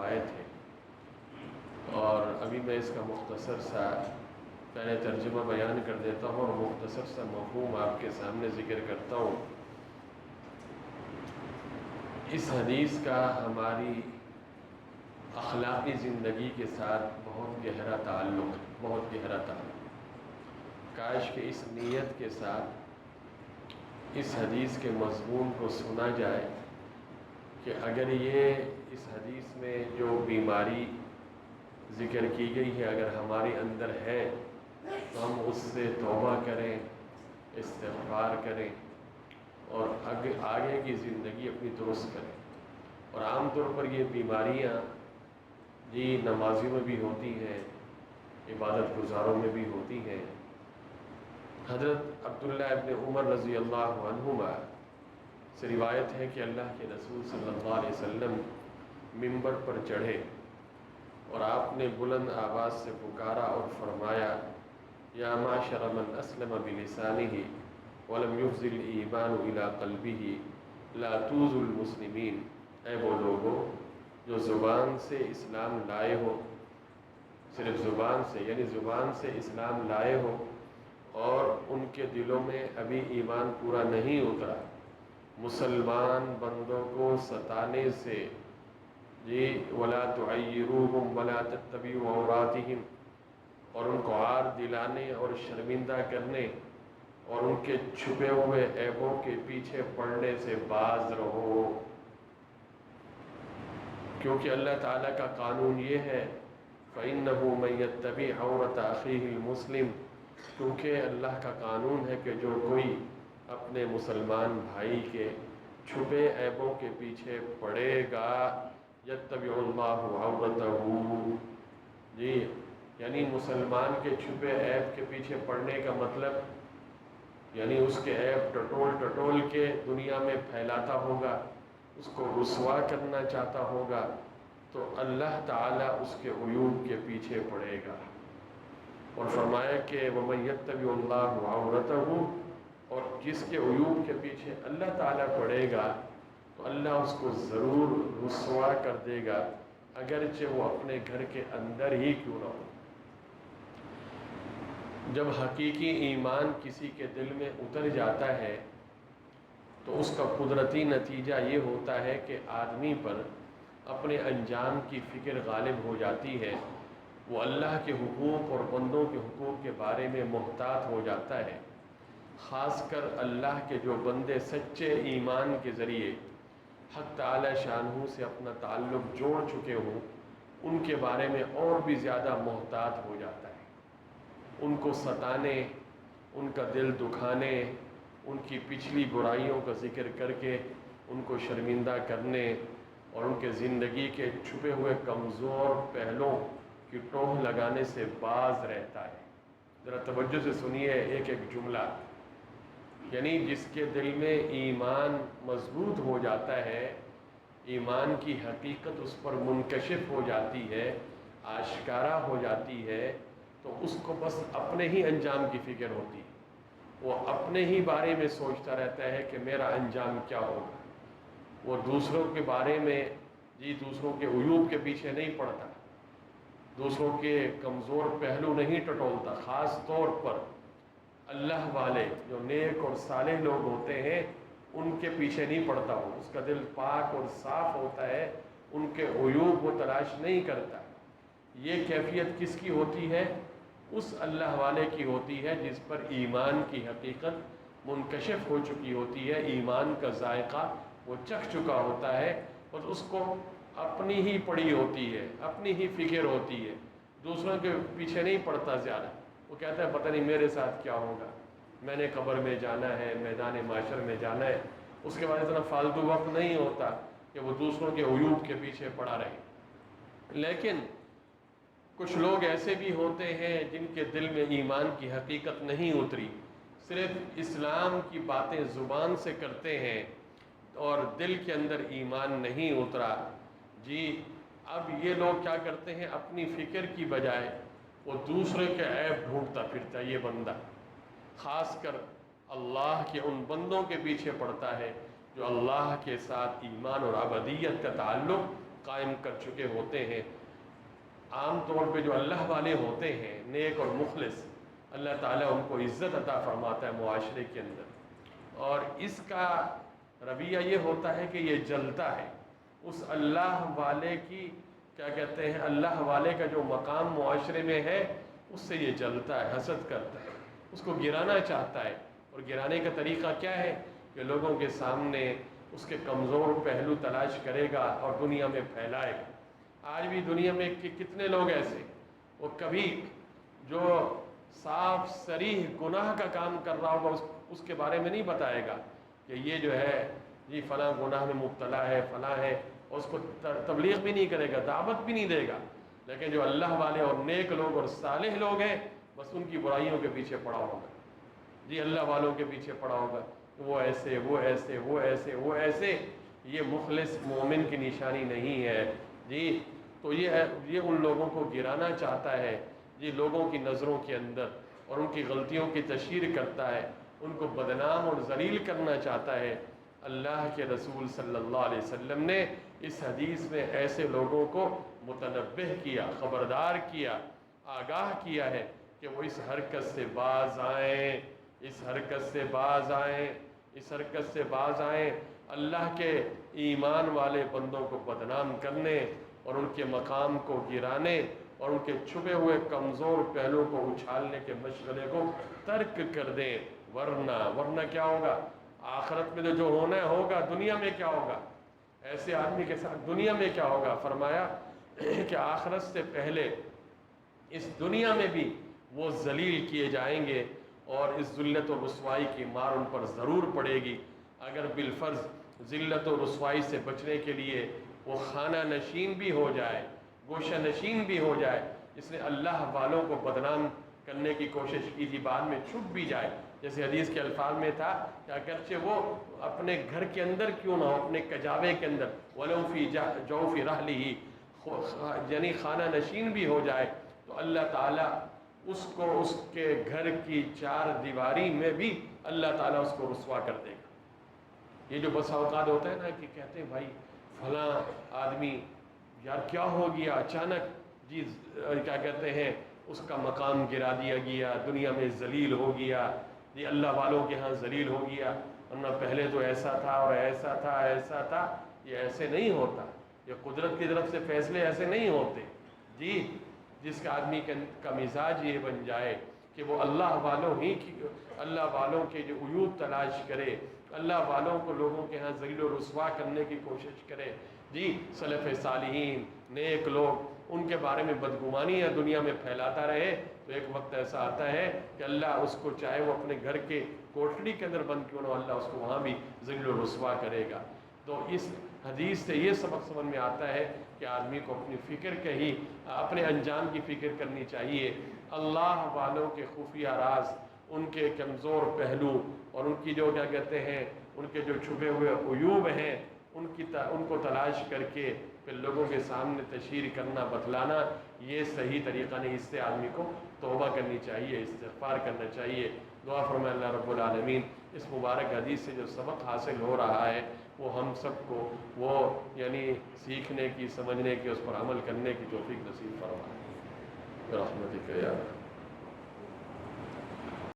روایت ہے، اور ابھی میں اس کا مختصر سا پہلے ترجمہ بیان کر دیتا ہوں اور مختصر سا مفہوم آپ کے سامنے ذکر کرتا ہوں۔ اس حدیث کا ہماری اخلاقی زندگی کے ساتھ بہت گہرا تعلق ہے، بہت گہرا تعلق۔ کاش کہ اس نیت کے ساتھ اس حدیث کے مضمون کو سنا جائے کہ اگر یہ اس حدیث میں جو بیماری ذکر کی گئی ہے اگر ہمارے اندر ہے تو ہم اس سے توبہ کریں، استغفار کریں اور آگے کی زندگی اپنی درست کریں۔ اور عام طور پر یہ بیماریاں جی نمازیوں میں بھی ہوتی ہیں، عبادت گزاروں میں بھی ہوتی ہیں۔ حضرت عبداللہ ابن عمر رضی اللہ عنہما سے روایت ہے کہ اللہ کے رسول صلی اللہ علیہ وسلم منبر پر چڑھے اور آپ نے بلند آواز سے پکارا اور فرمایا، یا معشر من اسلم بلسانہ ولم یفض الایمان الی قلبہ لا توذوا المسلمین، اے وہ لوگوں جو زبان سے اسلام لائے ہو، صرف زبان سے یعنی زبان سے اسلام لائے ہو اور ان کے دلوں میں ابھی ایمان پورا نہیں اترا، مسلمان بندوں کو ستانے سے جی ولا تعیروہم ولا تتبعوا عوراتہم، اور ان کو عار دلانے اور شرمندہ کرنے اور ان کے چھپے ہوئے عیبوں کے پیچھے پڑنے سے باز رہو، کیونکہ اللہ تعالیٰ کا قانون یہ ہے فَإِنَّهُ مَن يَتَّبِعْ عَوْرَةَ أَخِيهِ الْمُسْلِمِ، کیونکہ اللہ کا قانون ہے کہ جو کوئی اپنے مسلمان بھائی کے چھپے عیبوں کے پیچھے پڑے گا يَتَّبِعُ اللَّهُ عَوْرَتَهُ، جی یعنی مسلمان کے چھپے عیب کے پیچھے پڑنے کا مطلب یعنی اس کے عیب ٹٹول ٹٹول کے دنیا میں پھیلاتا ہوگا، اس کو رسوا کرنا چاہتا ہوگا، تو اللہ تعالیٰ اس کے عیوب کے پیچھے پڑے گا۔ اور فرمایا کہ وَمَن يَتَّبِعُ اللَّهُ عَوْرَتَهُ، اور جس کے عیوب کے پیچھے اللہ تعالیٰ پڑے گا تو اللہ اس کو ضرور رسوا کر دے گا، اگرچہ وہ اپنے گھر کے اندر ہی کیوں نہ ہو۔ جب حقیقی ایمان کسی کے دل میں اتر جاتا ہے تو اس کا قدرتی نتیجہ یہ ہوتا ہے کہ آدمی پر اپنے انجام کی فکر غالب ہو جاتی ہے، وہ اللہ کے حقوق اور بندوں کے حقوق کے بارے میں محتاط ہو جاتا ہے، خاص کر اللہ کے جو بندے سچے ایمان کے ذریعے حق تعالی شانہ سے اپنا تعلق جوڑ چکے ہوں ان کے بارے میں اور بھی زیادہ محتاط ہو جاتا ہے، ان کو ستانے، ان کا دل دکھانے، ان کی پچھلی برائیوں کا ذکر کر کے ان کو شرمندہ کرنے اور ان کے زندگی کے چھپے ہوئے کمزور پہلوؤں کی ٹوہ لگانے سے باز رہتا ہے۔ ذرا توجہ سے سنیے ایک ایک جملہ، یعنی جس کے دل میں ایمان مضبوط ہو جاتا ہے، ایمان کی حقیقت اس پر منکشف ہو جاتی ہے، آشکارا ہو جاتی ہے، تو اس کو بس اپنے ہی انجام کی فکر ہوتی ہے، وہ اپنے ہی بارے میں سوچتا رہتا ہے کہ میرا انجام کیا ہوگا، وہ دوسروں کے بارے میں جی دوسروں کے عیوب کے پیچھے نہیں پڑتا، دوسروں کے کمزور پہلو نہیں ٹٹولتا، خاص طور پر اللہ والے جو نیک اور صالح لوگ ہوتے ہیں ان کے پیچھے نہیں پڑتا، ہو اس کا دل پاک اور صاف ہوتا ہے، ان کے عیوب وہ تلاش نہیں کرتا۔ یہ کیفیت کس کی ہوتی ہے؟ اس اللہ والے کی ہوتی ہے جس پر ایمان کی حقیقت منکشف ہو چکی ہوتی ہے، ایمان کا ذائقہ وہ چکھ چکا ہوتا ہے، اور اس کو اپنی ہی پڑی ہوتی ہے، اپنی ہی فکر ہوتی ہے، دوسروں کے پیچھے نہیں پڑتا زیادہ۔ وہ کہتا ہے پتہ نہیں میرے ساتھ کیا ہوگا، میں نے قبر میں جانا ہے، میدان معاشر میں جانا ہے، اس کے بعد اتنا فالتو وقت نہیں ہوتا کہ وہ دوسروں کے عیوب کے پیچھے پڑا رہے۔ لیکن کچھ لوگ ایسے بھی ہوتے ہیں جن کے دل میں ایمان کی حقیقت نہیں اتری، صرف اسلام کی باتیں زبان سے کرتے ہیں اور دل کے اندر ایمان نہیں اترا۔ جی اب یہ لوگ کیا کرتے ہیں، اپنی فکر کی بجائے وہ دوسرے کے عیب ڈھونڈتا پھرتا ہے، یہ بندہ خاص کر اللہ کے ان بندوں کے پیچھے پڑتا ہے جو اللہ کے ساتھ ایمان اور ابدیت کا تعلق قائم کر چکے ہوتے ہیں۔ عام طور پہ جو اللہ والے ہوتے ہیں، نیک اور مخلص، اللہ تعالیٰ ان کو عزت عطا فرماتا ہے معاشرے کے اندر، اور اس کا رویہ یہ ہوتا ہے کہ یہ جلتا ہے اس اللہ والے کی، کیا کہتے ہیں، اللہ والے کا جو مقام معاشرے میں ہے اس سے یہ جلتا ہے، حسد کرتا ہے، اس کو گرانا چاہتا ہے۔ اور گرانے کا طریقہ کیا ہے کہ لوگوں کے سامنے اس کے کمزور پہلو تلاش کرے گا اور دنیا میں پھیلائے گا۔ آج بھی دنیا میں کتنے لوگ ایسے، وہ کبھی جو صاف صریح گناہ کا کام کر رہا ہوگا اس کے بارے میں نہیں بتائے گا کہ یہ جو ہے جی فلاں گناہ میں مبتلا ہے، فلاں ہے، اور اس کو تبلیغ بھی نہیں کرے گا، دعوت بھی نہیں دے گا۔ لیکن جو اللہ والے اور نیک لوگ اور صالح لوگ ہیں، بس ان کی برائیوں کے پیچھے پڑا ہوگا، جی اللہ والوں کے پیچھے پڑا ہوگا، وہ ایسے، وہ ایسے، وہ ایسے، وہ ایسے۔ یہ مخلص مومن کی نشانی نہیں ہے جی۔ تو یہ ان لوگوں کو گرانا چاہتا ہے جی، لوگوں کی نظروں کے اندر، اور ان کی غلطیوں کی تشہیر کرتا ہے، ان کو بدنام اور ذلیل کرنا چاہتا ہے۔ اللہ کے رسول صلی اللہ علیہ وسلم نے اس حدیث میں ایسے لوگوں کو متنبہ کیا، خبردار کیا، آگاہ کیا ہے کہ وہ اس حرکت سے باز آئیں، اس حرکت سے باز آئیں، اس حرکت سے باز آئیں، اللہ کے ایمان والے بندوں کو بدنام کرنے اور ان کے مقام کو گرانے اور ان کے چھپے ہوئے کمزور پہلو کو اچھالنے کے مشغلے کو ترک کر دیں، ورنہ کیا ہوگا؟ آخرت میں تو جو ہونا ہے ہوگا، دنیا میں کیا ہوگا؟ ایسے آدمی کے ساتھ دنیا میں کیا ہوگا؟ فرمایا کہ آخرت سے پہلے اس دنیا میں بھی وہ ذلیل کیے جائیں گے، اور اس ذلت و رسوائی کی مار ان پر ضرور پڑے گی۔ اگر بالفرض ذلت و رسوائی سے بچنے کے لیے وہ خانہ نشین بھی ہو جائے، گوشہ نشین بھی ہو جائے، جس نے اللہ والوں کو بدنام کرنے کی کوشش کی تھی، بعد میں چھپ بھی جائے، جیسے حدیث کے الفاظ میں تھا کہ اگرچہ وہ اپنے گھر کے اندر کیوں نہ ہو، اپنے کجاوے کے اندر، وَلَوْ فِي جَوْفِ رَحْلِهِ، یعنی خانہ نشین بھی ہو جائے، تو اللہ تعالیٰ اس کو اس کے گھر کی چار دیواری میں بھی اللہ تعالیٰ اس کو رسوا کر دے گا۔ یہ جو بس اوقات ہوتا ہے نا کہ کہتے ہیں بھائی فلاں آدمی یار کیا ہو گیا اچانک، جی کیا کہتے ہیں اس کا مقام گرا دیا گیا، دنیا میں ذلیل ہو گیا، جی اللہ والوں کے ہاں ذلیل ہو گیا، ورنہ پہلے تو ایسا تھا اور ایسا تھا، ایسا تھا۔ یہ ایسے نہیں ہوتا، یہ قدرت کی طرف سے فیصلے ایسے نہیں ہوتے جی۔ جس کا آدمی کا مزاج یہ بن جائے کہ وہ اللہ والوں کے جو عیوب تلاش کرے، اللہ والوں کو لوگوں کے ہاں ذلیل و رسوا کرنے کی کوشش کرے جی، سلف صالحین نیک لوگ ان کے بارے میں بدگمانیاں دنیا میں پھیلاتا رہے، تو ایک وقت ایسا آتا ہے کہ اللہ اس کو چاہے وہ اپنے گھر کے کوٹڑی کے اندر بند کیوں نہ ہو، اللہ اس کو وہاں بھی ذلیل و رسوا کرے گا۔ تو اس حدیث سے یہ سبق سمجھ میں آتا ہے کہ آدمی کو اپنی فکر کے ہی اپنے انجام کی فکر کرنی چاہیے، اللہ والوں کے خفیہ راز، ان کے کمزور پہلو اور ان کی جو کیا کہتے ہیں ان کے جو چھپے ہوئے عیوب ہیں ان کو تلاش کر کے پھر لوگوں کے سامنے تشہیر کرنا، بتلانا، یہ صحیح طریقہ نہیں۔ اس سے آدمی کو توبہ کرنی چاہیے، استغفار کرنا چاہیے۔ دعا فرمائے اللہ رب العالمین اس مبارک حدیث سے جو سبق حاصل ہو رہا ہے وہ ہم سب کو وہ یعنی سیکھنے کی، سمجھنے کی، اس پر عمل کرنے کی توفیق نصیب فرمائے برحمتک یا